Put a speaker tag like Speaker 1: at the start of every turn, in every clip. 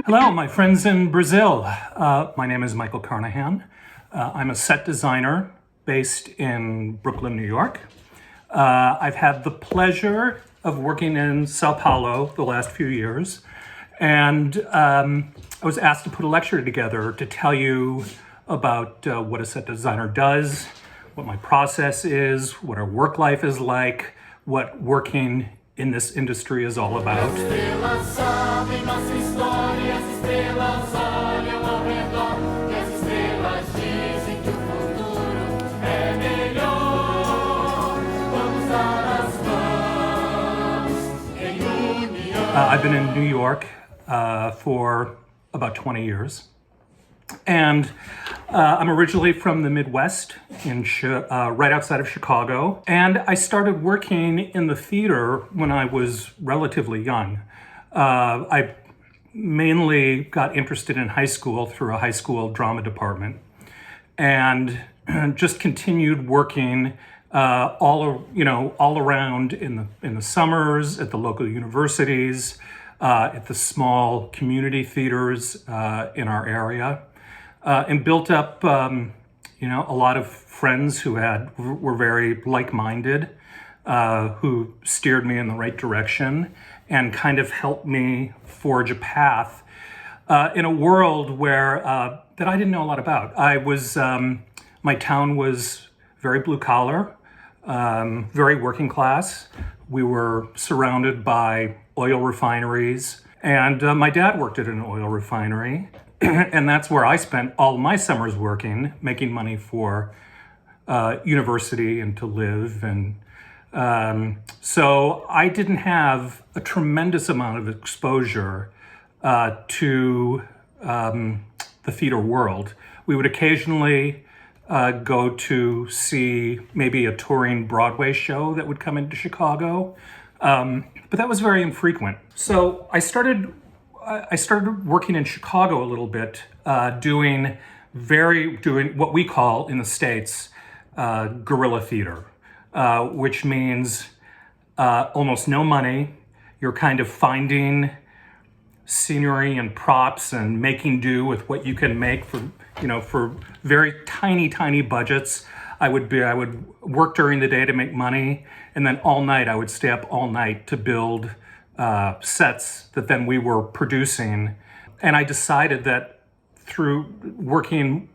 Speaker 1: Hello, my friends in Brazil. My name is Michael Carnahan. I'm a set designer based in Brooklyn, New York. I've had the pleasure of working in Sao Paulo the last few years, and I was asked to put a lecture together to tell you about what a set designer does, what my process is, what our work life is like, what working in this industry is all about. I've been in New York for about 20 years. And I'm originally from the Midwest, right outside of Chicago. And I started working in the theater when I was relatively young. I mainly got interested in high school through a high school drama department, and just continued working all around in the summers at the local universities, at the small community theaters in our area. And built up, a lot of friends who were very like-minded, who steered me in the right direction and kind of helped me forge a path in a world where that I didn't know a lot about. My town was very blue collar, very working class. We were surrounded by oil refineries, and my dad worked at an oil refinery. And that's where I spent all my summers working, making money for university and to live. And so I didn't have a tremendous amount of exposure to the theater world. We would occasionally go to see maybe a touring Broadway show that would come into Chicago, but that was very infrequent. So I started working in Chicago a little bit, doing what we call in the States guerrilla theater, which means almost no money. You're kind of finding scenery and props and making do with what you can make for very tiny budgets. I would work during the day to make money, and then all night I would stay up all night to build sets that then we were producing. And I decided that through working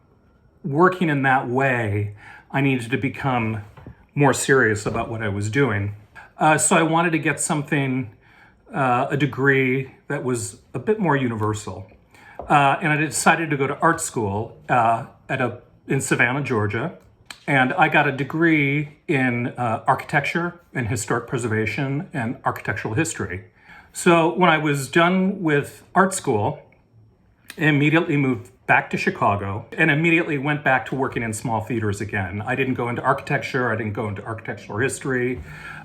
Speaker 1: in that way, I needed to become more serious about what I was doing. So I wanted to get something, a degree that was a bit more universal. And I decided to go to art school in Savannah, Georgia. And I got a degree in architecture and historic preservation and architectural history. So when I was done with art school, I immediately moved back to Chicago and immediately went back to working in small theaters again. I didn't go into architecture. I didn't go into architectural history.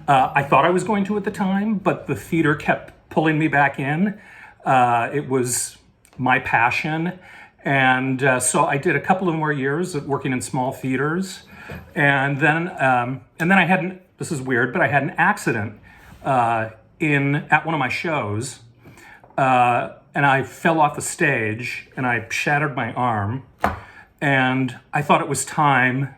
Speaker 1: I thought I was going to at the time, but the theater kept pulling me back in. It was my passion. And so I did a couple of more years of working in small theaters. And then I had this is weird, but I had an accident at one of my shows, and I fell off the stage and I shattered my arm. And I thought it was time,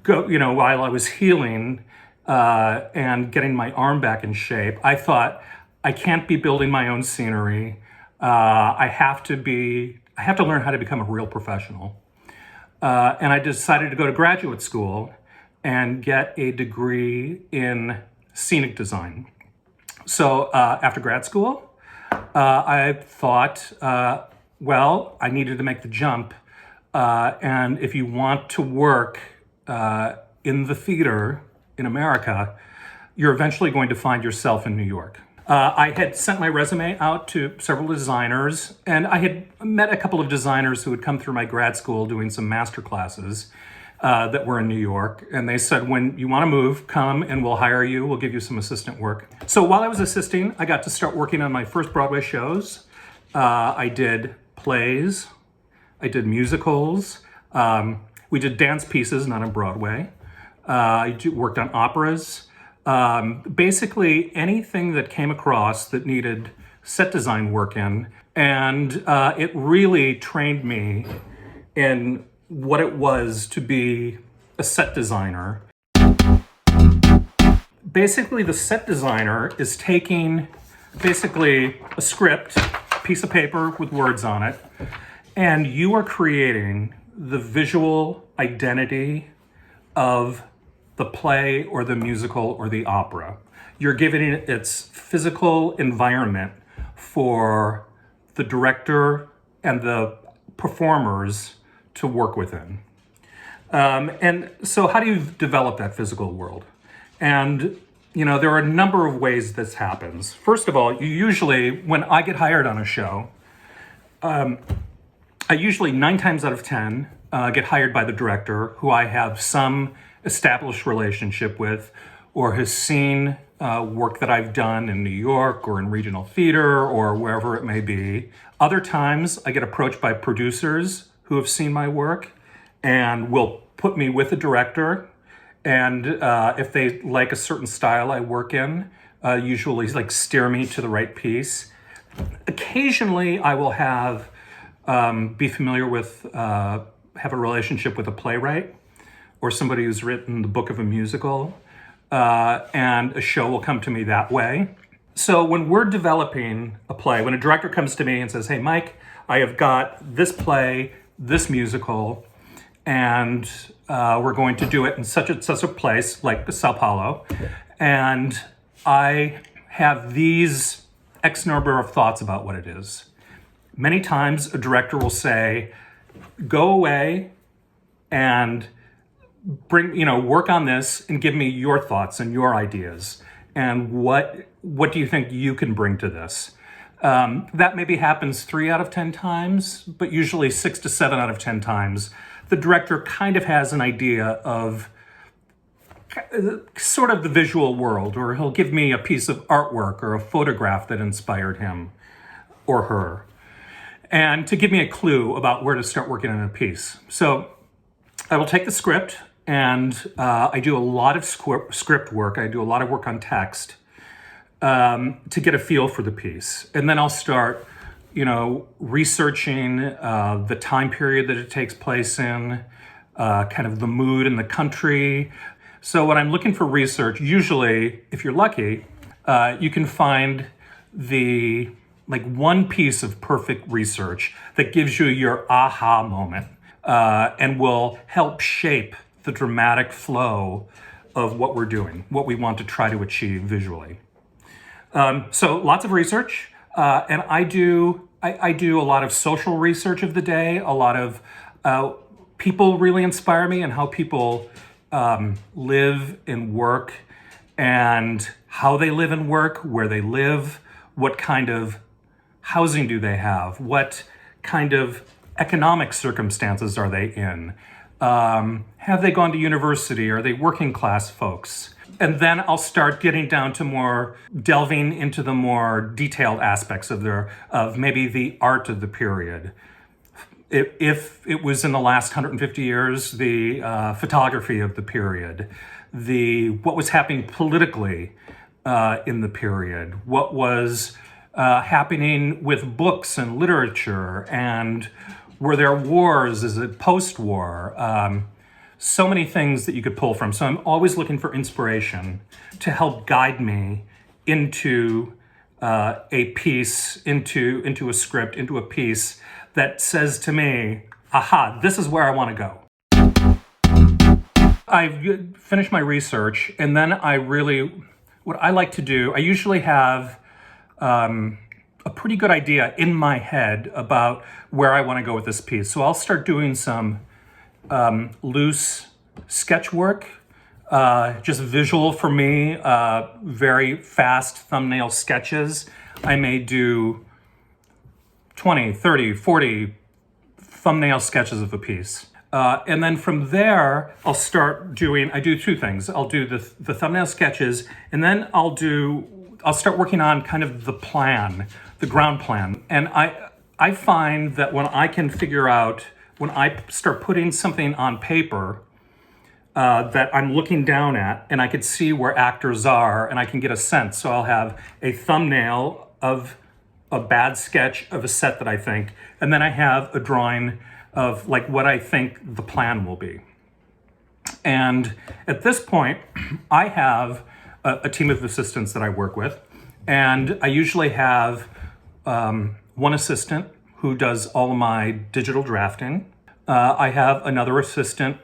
Speaker 1: while I was healing and getting my arm back in shape, I thought, I can't be building my own scenery. I have to learn how to become a real professional. And I decided to go to graduate school and get a degree in scenic design. So after grad school, I thought, I needed to make the jump. And if you want to work in the theater in America, you're eventually going to find yourself in New York. I had sent my resume out to several designers, and I had met a couple of designers who had come through my grad school doing some master classes that were in New York. And they said, when you want to move, come and we'll hire you. We'll give you some assistant work. So while I was assisting, I got to start working on my first Broadway shows. I did plays. I did musicals. We did dance pieces, not on Broadway. I worked on operas. Basically anything that came across that needed set design work in, And it really trained me in what it was to be a set designer. Basically, the set designer is taking basically a script, piece of paper with words on it, and you are creating the visual identity of the play or the musical or the opera. You're giving it its physical environment for the director and the performers to work within. And so how do you develop that physical world? And, there are a number of ways this happens. First of all, you usually, when I get hired on a show, I usually 9 times out of 10 get hired by the director, who I have some established relationship with, or has seen work that I've done in New York or in regional theater or wherever it may be. Other times I get approached by producers who have seen my work and will put me with a director. And if they like a certain style I work in, usually steer me to the right piece. Occasionally I will be familiar with, have a relationship with a playwright or somebody who's written the book of a musical, and a show will come to me that way. So when we're developing a play, when a director comes to me and says, "Hey, Mike, I have got this play, this musical, and we're going to do it in such a place, like Sao Paulo, and I have these X number of thoughts about what it is." Many times a director will say, "Go away and work on this and give me your thoughts and your ideas. And what do you think you can bring to this?" That maybe happens 3 out of 10 times, but usually 6 to 7 out of 10 times, the director kind of has an idea of sort of the visual world, or he'll give me a piece of artwork or a photograph that inspired him or her, and to give me a clue about where to start working on a piece. So I will take the script, and I do a lot of script work. I do a lot of work on text to get a feel for the piece. And then I'll start, researching the time period that it takes place in, kind of the mood and the country. So when I'm looking for research, usually, if you're lucky, you can find one piece of perfect research that gives you your aha moment, and will help shape the dramatic flow of what we're doing, what we want to try to achieve visually. So lots of research, and I do a lot of social research of the day. A lot of people really inspire me, and how people live and work, and how they live and work, where they live, what kind of housing do they have, what kind of economic circumstances are they in, have they gone to university, are they working class folks? And then I'll start getting down to delving into the more detailed aspects of maybe the art of the period. If it was in the last 150 years, the photography of the period, what was happening politically in the period, what was happening with books and literature, and were there wars? Is it post-war? So many things that you could pull from. So I'm always looking for inspiration to help guide me into a piece, into a script, into a piece that says to me, aha, this is where I want to go. I've finished my research, and then what I like to do, I usually have a pretty good idea in my head about where I want to go with this piece. So I'll start doing some loose sketch work, just visual for me, very fast thumbnail sketches. I may do 20, 30, 40 thumbnail sketches of a piece. And then from there, I do 2 things. I'll do the thumbnail sketches, and then I'll start working on kind of the plan, the ground plan. And I find that when I start putting something on paper that I'm looking down at, and I could see where actors are, and I can get a sense. So I'll have a thumbnail of a bad sketch of a set that I think, and then I have a drawing of like what I think the plan will be. And at this point, I have a team of assistants that I work with, and I usually have one assistant who does all of my digital drafting. I have another assistant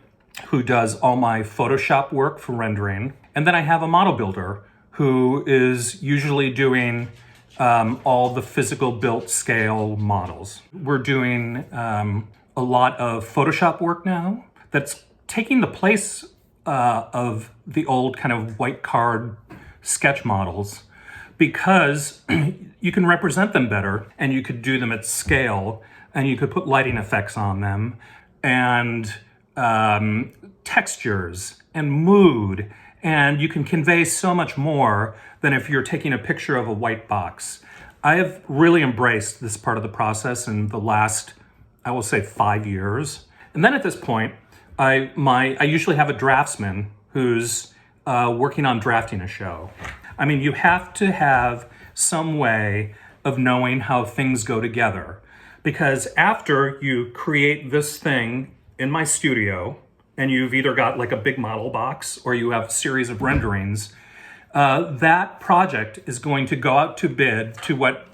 Speaker 1: who does all my Photoshop work for rendering. And then I have a model builder who is usually doing all the physical built scale models. We're doing a lot of Photoshop work now that's taking the place of the old kind of white card sketch models, because you can represent them better and you could do them at scale and you could put lighting effects on them and textures and mood, and you can convey so much more than if you're taking a picture of a white box. I have really embraced this part of the process in the last, I will say, 5 years. And then at this point, I usually have a draftsman who's working on drafting a show. I mean, you have to have some way of knowing how things go together, because after you create this thing in my studio, and you've either got like a big model box or you have a series of renderings, that project is going to go out to bid to what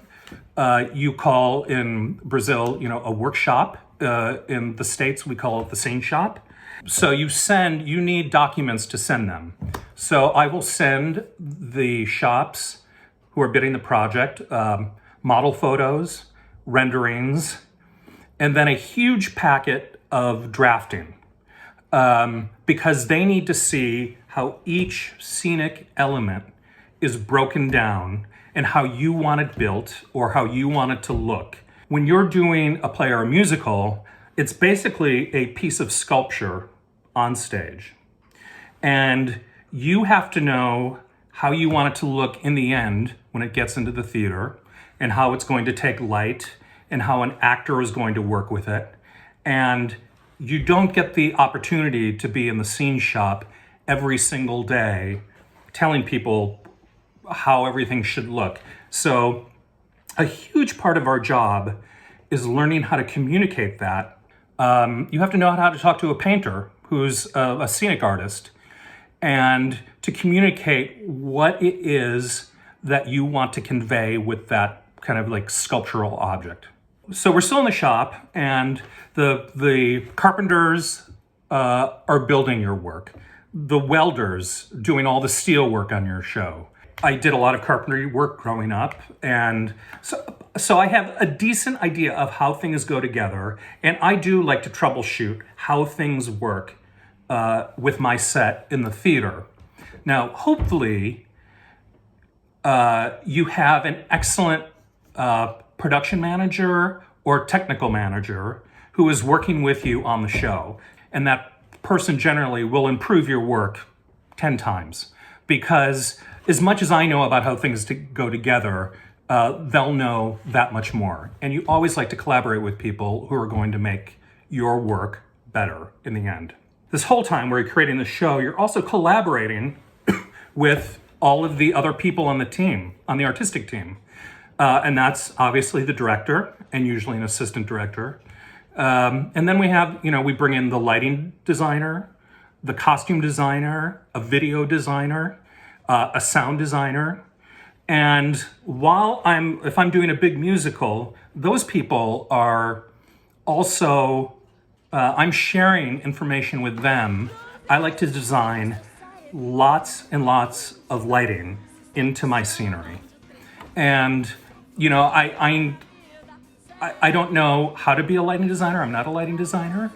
Speaker 1: you call in Brazil, a workshop. In the States, we call it the scene shop. So you need documents to send them. So I will send the shops who are bidding the project model photos, renderings, and then a huge packet of drafting, because they need to see how each scenic element is broken down and how you want it built or how you want it to look. When you're doing a play or a musical, it's basically a piece of sculpture on stage. And you have to know how you want it to look in the end when it gets into the theater, and how it's going to take light, and how an actor is going to work with it. And you don't get the opportunity to be in the scene shop every single day telling people how everything should look. So a huge part of our job is learning how to communicate that. You have to know how to talk to a painter who's a scenic artist, and to communicate what it is that you want to convey with that kind of like sculptural object. So we're still in the shop, and the carpenters are building your work. The welders doing all the steel work on your show. I did a lot of carpentry work growing up, and so I have a decent idea of how things go together, and I do like to troubleshoot how things work with my set in the theater. Now, hopefully, you have an excellent production manager or technical manager who is working with you on the show, and that person generally will improve your work 10 times, because as much as I know about how things go together, they'll know that much more. And you always like to collaborate with people who are going to make your work better in the end. This whole time where you're creating the show, you're also collaborating with all of the other people on the team, on the artistic team. And that's obviously the director and usually an assistant director. And then we have, we bring in the lighting designer, the costume designer, a video designer, a sound designer. And if I'm doing a big musical, those people are also, I'm sharing information with them. I like to design lots and lots of lighting into my scenery. And, I don't know how to be a lighting designer. I'm not a lighting designer,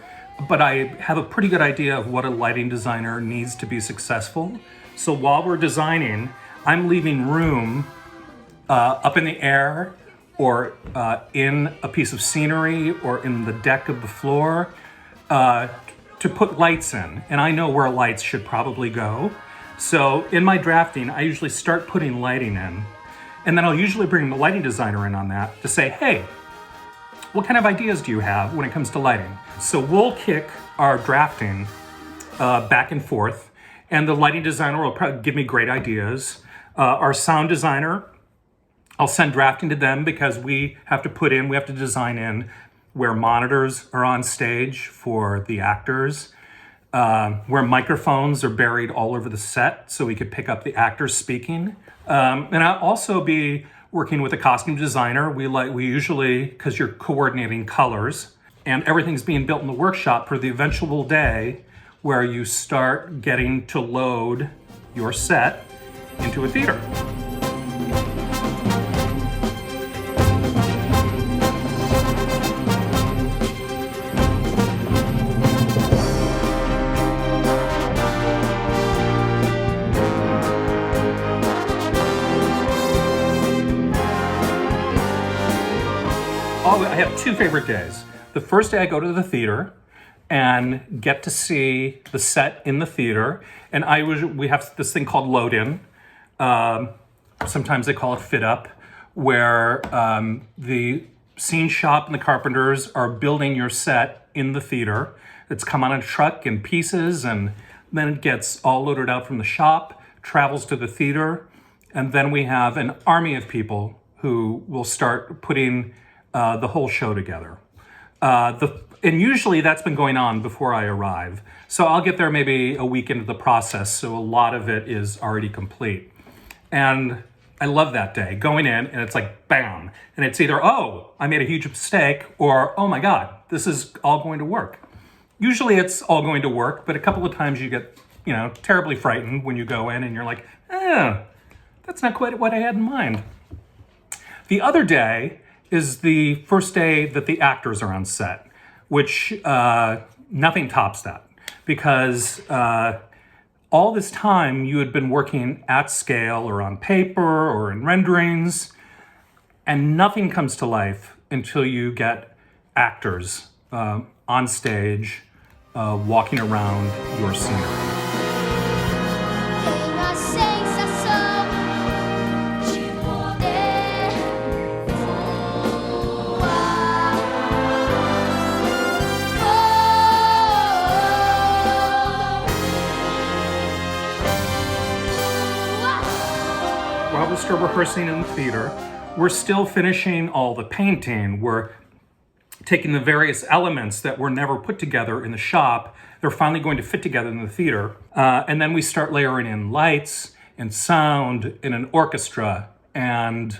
Speaker 1: but I have a pretty good idea of what a lighting designer needs to be successful. So while we're designing, I'm leaving room up in the air or in a piece of scenery or in the deck of the floor to put lights in. And I know where lights should probably go. So in my drafting, I usually start putting lighting in. And then I'll usually bring the lighting designer in on that to say, hey, what kind of ideas do you have when it comes to lighting? So we'll kick our drafting back and forth, and the lighting designer will probably give me great ideas. Our sound designer I'll send drafting to them because we have to design in where monitors are on stage for the actors, where microphones are buried all over the set so we could pick up the actors speaking. And I'll also be working with a costume designer. We usually, because you're coordinating colors, and everything's being built in the workshop for the eventual day where you start getting to load your set into a theater. I have two favorite days. The first day I go to the theater and get to see the set in the theater. And we have this thing called Loadin. Sometimes they call it Fit Up, where the scene shop and the carpenters are building your set in the theater. It's come on a truck in pieces, and then it gets all loaded out from the shop, travels to the theater, and then we have an army of people who will start putting the whole show together. And usually that's been going on before I arrive. So I'll get there maybe a week into the process, so a lot of it is already complete. And I love that day, going in and it's like, bam. And it's either, oh, I made a huge mistake, or, oh my God, this is all going to work. Usually it's all going to work, but a couple of times you get, terribly frightened when you go in and you're like, that's not quite what I had in mind. The other day is the first day that the actors are on set, which nothing tops that, because all this time you had been working at scale or on paper or in renderings, and nothing comes to life until you get actors on stage walking around your scenery. While we're still rehearsing in the theater, we're still finishing all the painting. We're taking the various elements that were never put together in the shop. They're finally going to fit together in the theater. And then we start layering in lights and sound and an orchestra. And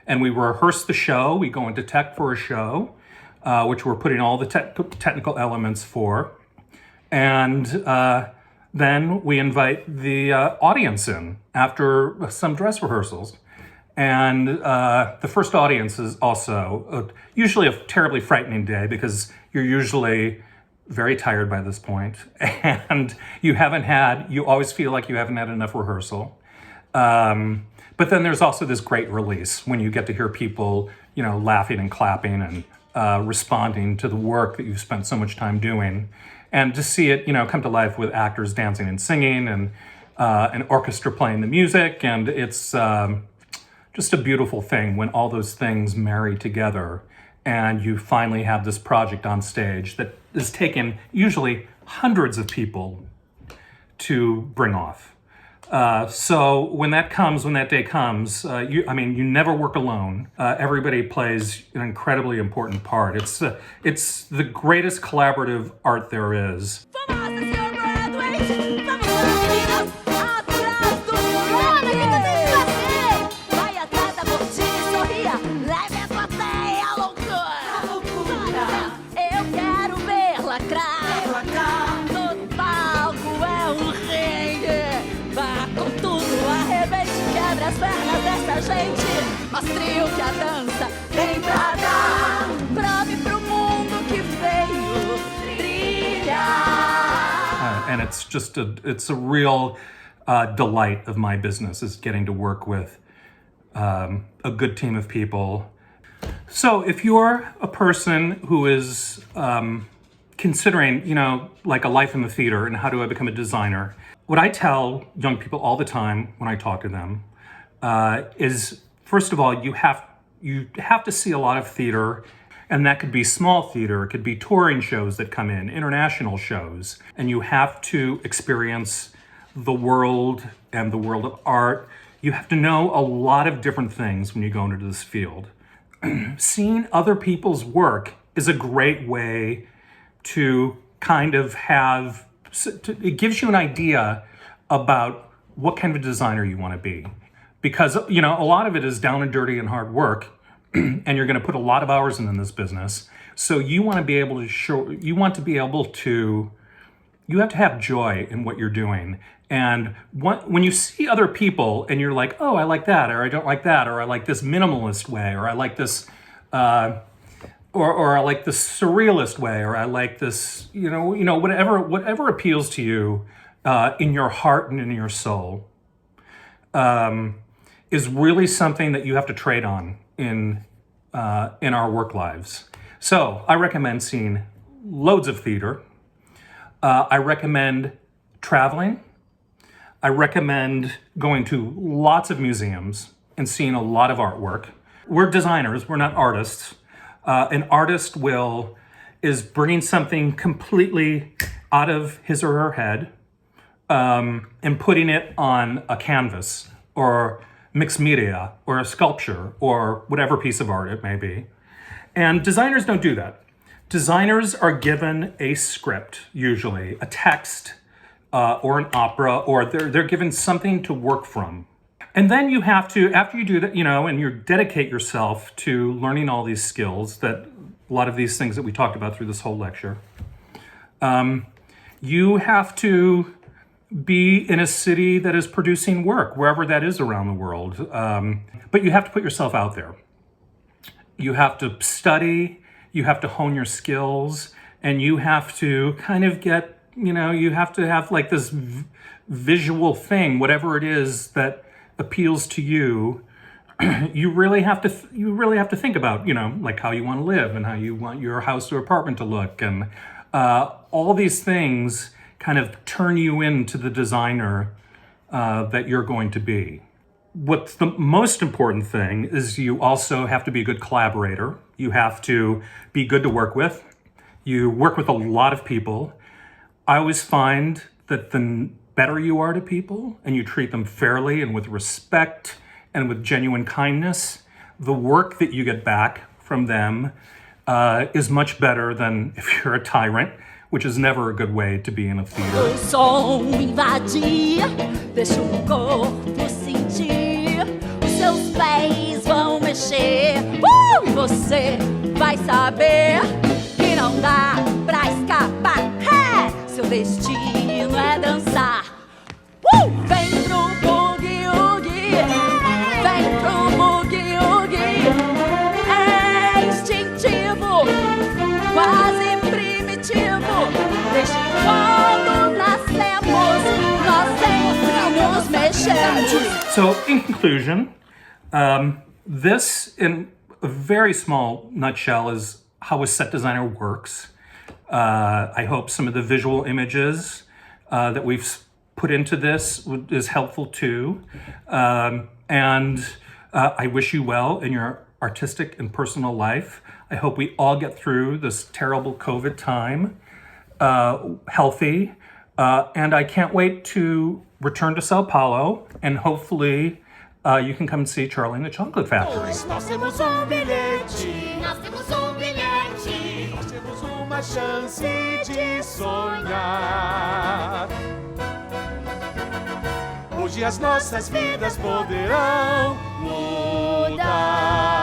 Speaker 1: we rehearse the show. We go into tech for a show, which we're putting all the technical elements for. And then we invite the audience in after some dress rehearsals. And the first audience is also usually a terribly frightening day because you're usually very tired by this point, and you always feel like you haven't had enough rehearsal. But then there's also this great release when you get to hear people, laughing and clapping and responding to the work that you've spent so much time doing. And to see it, come to life with actors dancing and singing and an orchestra playing the music. And it's just a beautiful thing when all those things marry together and you finally have this project on stage that is taken usually hundreds of people to bring off. So when that day comes, you never work alone. Everybody plays an incredibly important part. It's the greatest collaborative art there is.
Speaker 2: Mostre o que a dança tem pra dar. Prove pro mundo que veio brilhar.
Speaker 1: And it's a real delight of my business is getting to work with a good team of people. So if you're a person who is considering, like a life in the theater and how do I become a designer, what I tell young people all the time when I talk to them is, first of all, you have to see a lot of theater, and that could be small theater, it could be touring shows that come in, international shows, and you have to experience the world and the world of art You have to know a lot of different things when you go into this field. Seeing other people's work is a great way to kind of have, it gives you an idea about what kind of a designer you want to be. Because, a lot of it is down and dirty and hard work, and you're going to put a lot of hours in this business. So you want to be able to you have to have joy in what you're doing. And when you see other people and you're like, oh, I like that, or I don't like that, or I like this minimalist way, or I like this, or I like this surrealist way, or I like this, whatever appeals to you in your heart and in your soul, is really something that you have to trade on in our work lives. So I recommend seeing loads of theater. I recommend traveling. I recommend going to lots of museums and seeing a lot of artwork. We're designers, we're not artists. An artist is bringing something completely out of his or her head and putting it on a canvas or mixed media or a sculpture or whatever piece of art it may be. And designers don't do that. Designers are given a script, usually a text or an opera, or they're given something to work from. And then you have to, after you do that, and you dedicate yourself to learning all these skills, that a lot of these things that we talked about through this whole lecture, you have to be in a city that is producing work, wherever that is around the world. But you have to put yourself out there. You have to study, you have to hone your skills, and you have to kind of get, you have to have like this visual thing, whatever it is that appeals to you. You really have to think about, like how you want to live and how you want your house or apartment to look, and all these things kind of turn you into the designer that you're going to be. What's the most important thing is you also have to be a good collaborator. You have to be good to work with. You work with a lot of people. I always find that the better you are to people and you treat them fairly and with respect and with genuine kindness, the work that you get back from them is much better than if you're a tyrant, which is never a good way to be in a theater.
Speaker 2: O som invadir, deixa o corpo sentir, os seus pés vão mexer, você vai saber que não dá pra escapar, seu destino é dançar. Vem pro boogie-woogie, vem pro boogie-woogie, é instintivo, quase primitivo, desde quando nascemos, nós sempre nos mexemos.
Speaker 1: So, in conclusion, this, in a very small nutshell, is how a set designer works. I hope some of the visual images that we've put into this is helpful too. And I wish you well in your artistic and personal life. I hope we all get through this terrible COVID time healthy. And I can't wait to return to Sao Paulo, and hopefully you can come and see Charlie and the Chocolate Factory.
Speaker 3: Nós temos bilhete. Nós temos bilhete. Nós temos uma chance de sonhar. Hoje as nossas vidas poderão mudar.